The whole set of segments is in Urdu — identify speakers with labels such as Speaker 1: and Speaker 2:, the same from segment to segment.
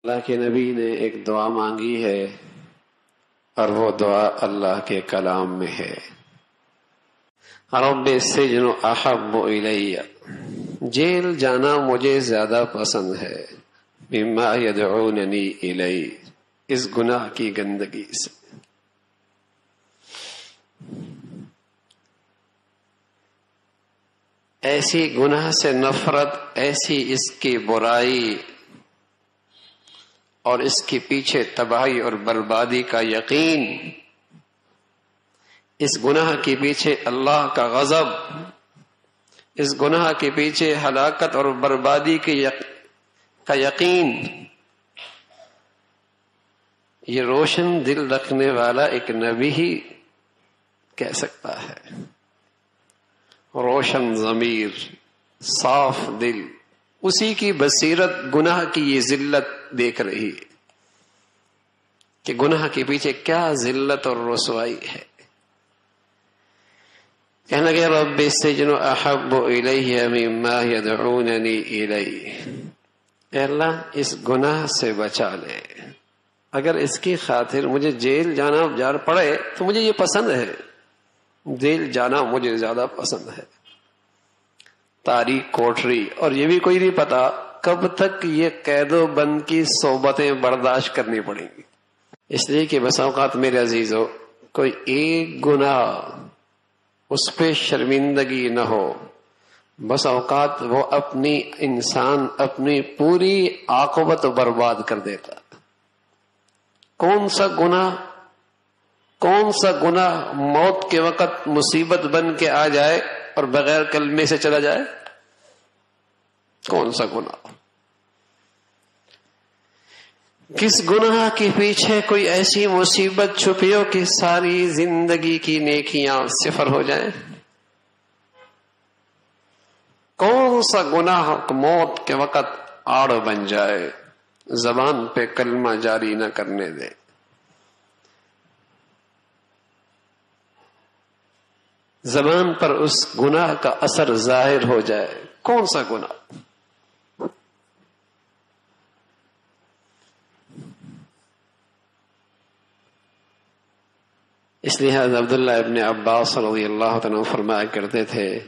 Speaker 1: اللہ کے نبی نے ایک دعا مانگی ہے اور وہ دعا اللہ کے کلام میں ہے. رب السجن احب الی، جیل جانا مجھے زیادہ پسند ہے، مما یدعوننی الی، اس گناہ کی گندگی سے. ایسی گناہ سے نفرت، ایسی اس کی برائی اور اس کے پیچھے تباہی اور بربادی کا یقین، اس گناہ کے پیچھے اللہ کا غضب، اس گناہ کے پیچھے ہلاکت اور بربادی کا یقین، یہ روشن دل رکھنے والا ایک نبی ہی کہہ سکتا ہے. روشن ضمیر، صاف دل، اسی کی بصیرت گناہ کی یہ ذلت دیکھ رہی ہے کہ گناہ کے پیچھے کیا ذلت اور رسوائی ہے. کہنے لگے رب السجن احب الی مما یدعوننی الی، اے اللہ اس گناہ سے بچا لے، اگر اس کی خاطر مجھے جیل جانا پڑے تو مجھے یہ پسند ہے، جیل جانا مجھے زیادہ پسند ہے. تاریخ کوٹری، اور یہ بھی کوئی نہیں پتا کب تک یہ قید و بند کی صحبتیں برداشت کرنی پڑیں گی. اس لیے کہ بس اوقات میرے عزیزو، کوئی ایک گناہ اس پہ شرمندگی نہ ہو، بس اوقات وہ انسان اپنی پوری عاقبت برباد کر دیتا. کون سا گناہ موت کے وقت مصیبت بن کے آ جائے اور بغیر کلمے سے چلا جائے؟ کون سا گناہ؟ کس گناہ کے پیچھے کوئی ایسی مصیبت چھپی ہو کہ ساری زندگی کی نیکیاں صفر ہو جائیں؟ کون سا گناہ موت کے وقت آڑ بن جائے، زبان پہ کلمہ جاری نہ کرنے دے؟ زبان پر اس گناہ کا اثر ظاہر ہو جائے، کون سا گناہ؟ اس لیے حضرت عبداللہ ابن عباس رضی اللہ عنہ فرمایا کرتے تھے،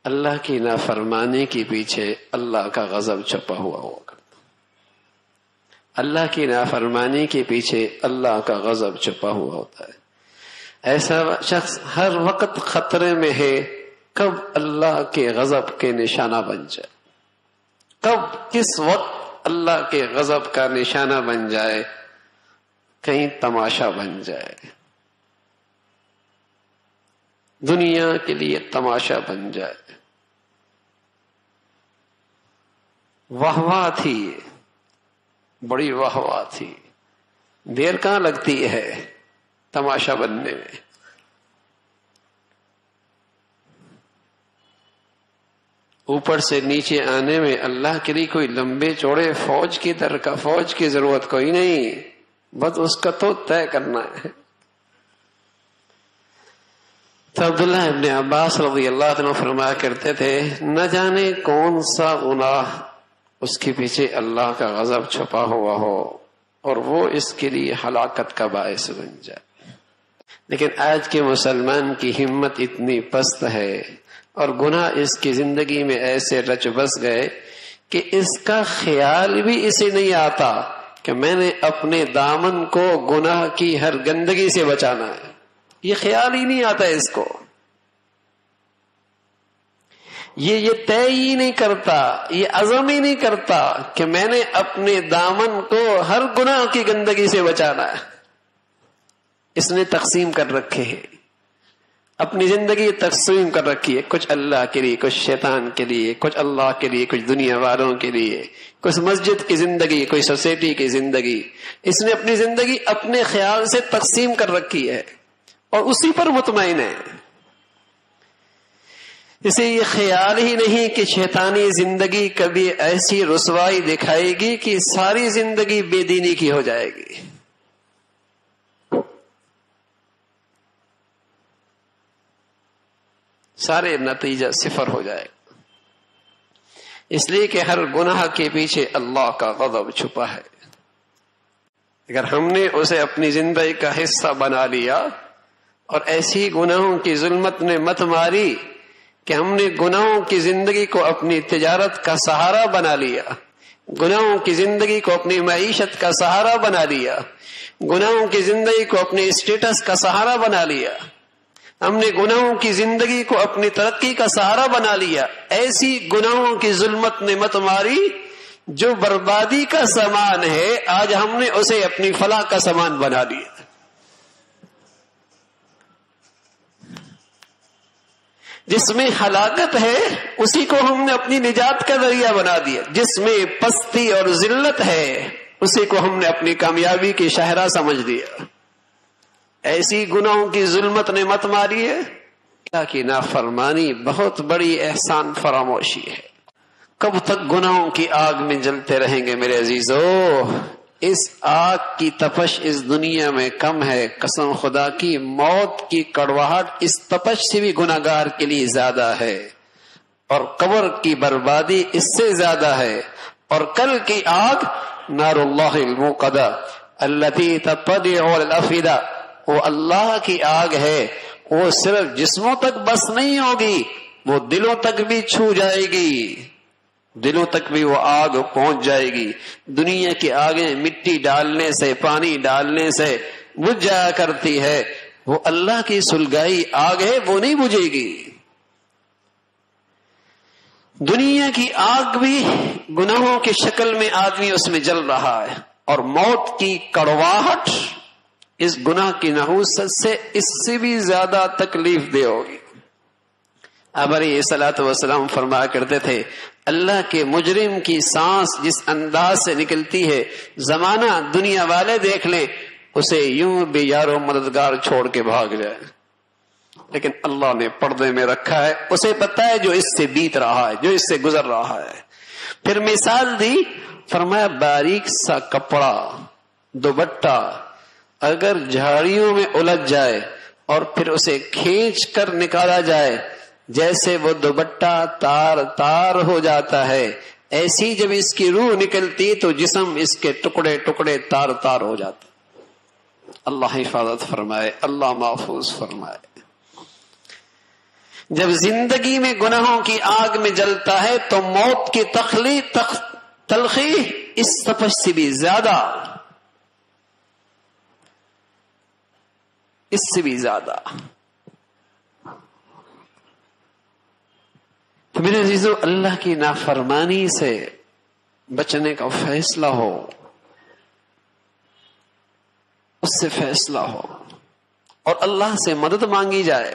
Speaker 1: اللہ کی نافرمانی کے پیچھے اللہ کا غضب چھپا ہوا کرتا. اللہ کی نافرمانی کے پیچھے اللہ کا غضب چھپا ہوا ہوتا ہے. ایسا شخص ہر وقت خطرے میں ہے کب اللہ کے غضب کے نشانہ بن جائے، کس وقت اللہ کے غضب کا نشانہ بن جائے، کہیں تماشا بن جائے، دنیا کے لیے تماشا بن جائے. واہ تھی، بڑی واہ تھی، دیر کہاں لگتی ہے تماشا بننے میں. اوپر سے نیچے آنے میں اللہ کے لیے کوئی لمبے چوڑے فوج کی ضرورت کوئی نہیں، بس اس کا تو طے کرنا ہے. تو عبداللہ ابن عباس رضی اللہ عنہ فرمایا کرتے تھے، نہ جانے کون سا گناہ اس کے پیچھے اللہ کا غضب چھپا ہوا ہو اور وہ اس کے لیے ہلاکت کا باعث بن جائے. لیکن آج کے مسلمان کی ہمت اتنی پست ہے اور گناہ اس کی زندگی میں ایسے رچ بس گئے کہ اس کا خیال بھی اسے نہیں آتا کہ میں نے اپنے دامن کو گناہ کی ہر گندگی سے بچانا ہے. یہ خیال ہی نہیں آتا اس کو، یہ طے ہی نہیں کرتا، یہ عزم ہی نہیں کرتا کہ میں نے اپنے دامن کو ہر گناہ کی گندگی سے بچانا ہے. اس نے تقسیم کر رکھے ہیں، اپنی زندگی تقسیم کر رکھی ہے، کچھ اللہ کے لیے، کچھ شیطان کے لیے، کچھ اللہ کے لیے، کچھ دنیا والوں کے لیے، کچھ مسجد کی زندگی، کوئی سوسائٹی کی زندگی. اس نے اپنی زندگی اپنے خیال سے تقسیم کر رکھی ہے اور اسی پر مطمئن ہے. اسے یہ خیال ہی نہیں کہ شیطانی زندگی کبھی ایسی رسوائی دکھائے گی کہ ساری زندگی بے دینی کی ہو جائے گی. سارے نتیجہ صفر ہو جائے گا، اس لیے کہ ہر گناہ کے پیچھے اللہ کا غضب چھپا ہے. اگر ہم نے اسے اپنی زندگی کا حصہ بنا لیا اور ایسی گناہوں کی ظلمت نے مت ماری کہ ہم نے گناہوں کی زندگی کو اپنی تجارت کا سہارا بنا لیا، گناہوں کی زندگی کو اپنی معیشت کا سہارا بنا لیا، گناہوں کی زندگی کو اپنے اسٹیٹس کا سہارا بنا لیا، ہم نے گناہوں کی زندگی کو اپنی ترقی کا سہارا بنا لیا، ایسی گناہوں کی ظلمت نے مت ماری جو بربادی کا سامان ہے، آج ہم نے اسے اپنی فلاح کا سامان بنا لیا۔ جس میں ہلاکت ہے اسی کو ہم نے اپنی نجات کا ذریعہ بنا دیا، جس میں پستی اور ذلت ہے اسی کو ہم نے اپنی کامیابی کی شاہراہ سمجھ دیا۔ ایسی گناہوں کی ظلمت نے مت ماری ہے، اللہ کی نافرمانی بہت بڑی احسان فراموشی ہے۔ کب تک گناہوں کی آگ میں جلتے رہیں گے میرے عزیزو؟ اس آگ کی تپش اس دنیا میں کم ہے، قسم خدا کی موت کی کڑواہٹ اس تپش سے بھی گناہگار کے لیے زیادہ ہے، اور قبر کی بربادی اس سے زیادہ ہے، اور کل کی آگ نار اللہ الموقدہ التي تطلع على الافئدہ، وہ اللہ کی آگ ہے، وہ صرف جسموں تک بس نہیں ہوگی، وہ دلوں تک بھی چھو جائے گی، دلوں تک بھی وہ آگ پہنچ جائے گی۔ دنیا کی آگیں مٹی ڈالنے سے، پانی ڈالنے سے بجھ جایا کرتی ہے، وہ اللہ کی سلگائی آگ ہے، وہ نہیں بجھے گی۔ دنیا کی آگ بھی گناہوں کی شکل میں آدمی اس میں جل رہا ہے، اور موت کی کڑواہٹ اس گناہ کی نحوست سے اس سے بھی زیادہ تکلیف دہ ہوگی۔ اب علیہ الصلوۃ والسلام فرمایا کرتے تھے، اللہ کے مجرم کی سانس جس انداز سے نکلتی ہے، زمانہ دنیا والے دیکھ لیں اسے یوں بھی یارو مددگار چھوڑ کے بھاگ جائے، لیکن اللہ نے پردے میں رکھا ہے، اسے پتہ ہے جو اس سے بیت رہا ہے، جو اس سے گزر رہا ہے۔ پھر مثال دی، فرمایا باریک سا کپڑا، دوپٹہ اگر جھاڑیوں میں الجھ جائے اور پھر اسے کھینچ کر نکالا جائے، جیسے وہ دوپٹہ تار تار ہو جاتا ہے، ایسی جب اس کی روح نکلتی تو جسم اس کے ٹکڑے ٹکڑے تار تار ہو جاتا۔ اللہ حفاظت فرمائے، اللہ محفوظ فرمائے۔ جب زندگی میں گناہوں کی آگ میں جلتا ہے تو موت کی تلخی اس تپش سے بھی زیادہ، اس سے بھی زیادہ۔ تو میرے عزیزو، اللہ کی نافرمانی سے بچنے کا فیصلہ ہو، اس سے فیصلہ ہو، اور اللہ سے مدد مانگی جائے۔